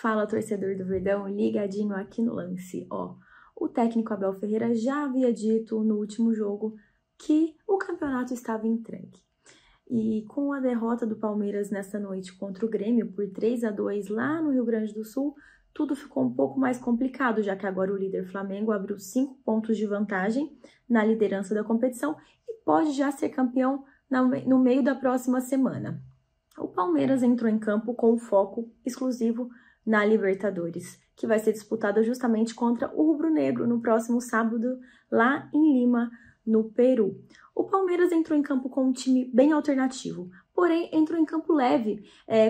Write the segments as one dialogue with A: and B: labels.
A: Fala, torcedor do Verdão, ligadinho aqui no lance. Ó, o técnico Abel Ferreira já havia dito no último jogo que o campeonato estava entregue. E com a derrota do Palmeiras nessa noite contra o Grêmio por 3-2 lá no Rio Grande do Sul, tudo ficou um pouco mais complicado, já que agora o líder Flamengo abriu 5 pontos de vantagem na liderança da competição e pode já ser campeão no meio da próxima semana. O Palmeiras entrou em campo com foco exclusivo na Libertadores, que vai ser disputada justamente contra o Rubro Negro no próximo sábado, lá em Lima, no Peru. O Palmeiras entrou em campo com um time bem alternativo, porém entrou em campo leve.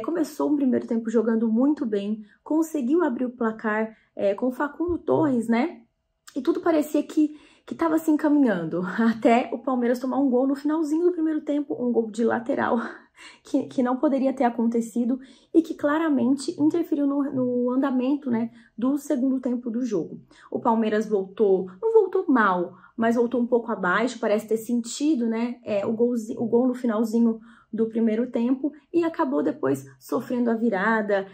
A: Começou o primeiro tempo jogando muito bem, conseguiu abrir o placar com o Facundo Torres, né? E tudo parecia que estava se encaminhando, até o Palmeiras tomar um gol no finalzinho do primeiro tempo, um gol de lateral, que não poderia ter acontecido e que claramente interferiu no andamento, né, do segundo tempo do jogo. O Palmeiras não voltou mal, mas voltou um pouco abaixo, parece ter sentido, né, o gol no finalzinho do primeiro tempo e acabou depois sofrendo a virada.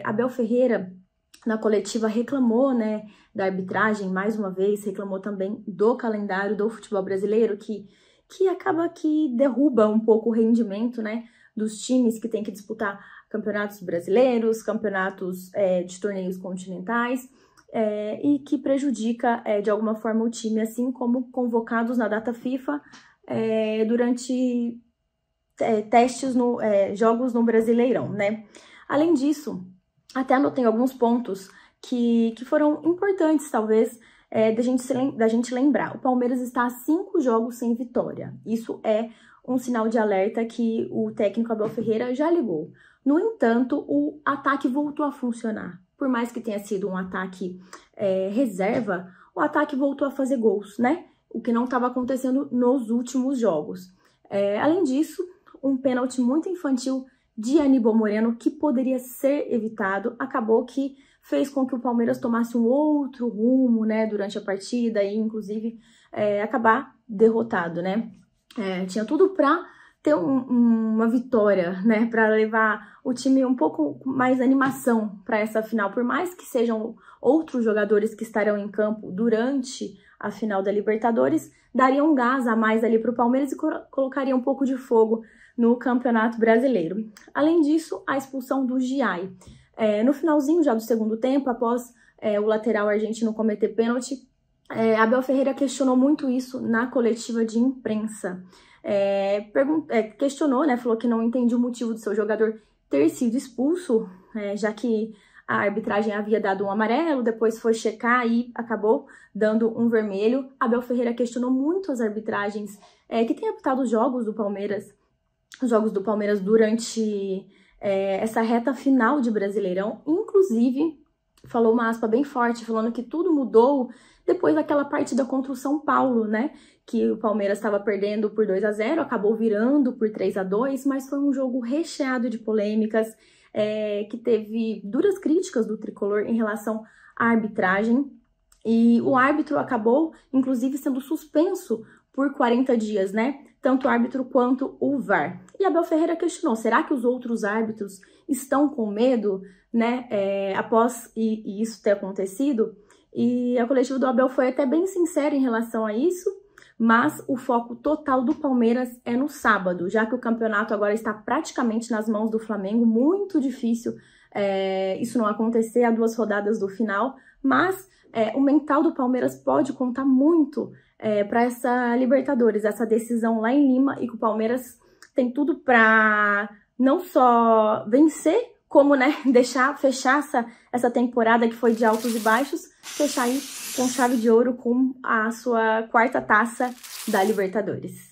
A: Abel Ferreira, na coletiva, reclamou, né, da arbitragem, mais uma vez, reclamou também do calendário do futebol brasileiro, que acaba que derruba um pouco o rendimento, né, dos times que têm que disputar campeonatos brasileiros, campeonatos de torneios continentais, e que prejudica, de alguma forma, o time, assim como convocados na data FIFA durante testes jogos no Brasileirão, né. Além disso, até anotei alguns pontos que foram importantes, talvez, da gente lembrar. O Palmeiras está a 5 jogos sem vitória. Isso é um sinal de alerta que o técnico Abel Ferreira já ligou. No entanto, o ataque voltou a funcionar. Por mais que tenha sido um ataque reserva, o ataque voltou a fazer gols, né? O que não estava acontecendo nos últimos jogos. Além disso, um pênalti muito infantil de Aníbal Moreno, que poderia ser evitado, acabou que fez com que o Palmeiras tomasse um outro rumo, né, durante a partida e, inclusive, acabar derrotado, né. Tinha tudo para ter uma vitória, né, para levar o time um pouco mais animação para essa final, por mais que sejam outros jogadores que estarão em campo durante a final da Libertadores, daria um gás a mais ali para o Palmeiras e colocaria um pouco de fogo no Campeonato Brasileiro. Além disso, a expulsão do Giai. No finalzinho já do segundo tempo, após o lateral argentino cometer pênalti, Abel Ferreira questionou muito isso na coletiva de imprensa. Questionou, né, falou que não entendia o motivo do seu jogador ter sido expulso, já que a arbitragem havia dado um amarelo, depois foi checar e acabou dando um vermelho. Abel Ferreira questionou muito as arbitragens que têm apitado os jogos do Palmeiras durante essa reta final de Brasileirão. Inclusive, falou uma aspa bem forte, falando que tudo mudou depois daquela partida contra o São Paulo, né? Que o Palmeiras estava perdendo por 2-0, acabou virando por 3-2, mas foi um jogo recheado de polêmicas, que teve duras críticas do tricolor em relação à arbitragem. E o árbitro acabou, inclusive, sendo suspenso por 40 dias, né? Tanto o árbitro quanto o VAR. E Abel Ferreira questionou, será que os outros árbitros estão com medo, né, após isso ter acontecido? E a coletiva do Abel foi até bem sincera em relação a isso, mas o foco total do Palmeiras é no sábado, já que o campeonato agora está praticamente nas mãos do Flamengo, muito difícil isso não acontecer a 2 rodadas do final, mas o mental do Palmeiras pode contar muito para essa Libertadores, essa decisão lá em Lima, e que o Palmeiras tem tudo para não só vencer, como, né, fechar essa temporada que foi de altos e baixos, fechar aí com chave de ouro com a sua 4ª taça da Libertadores.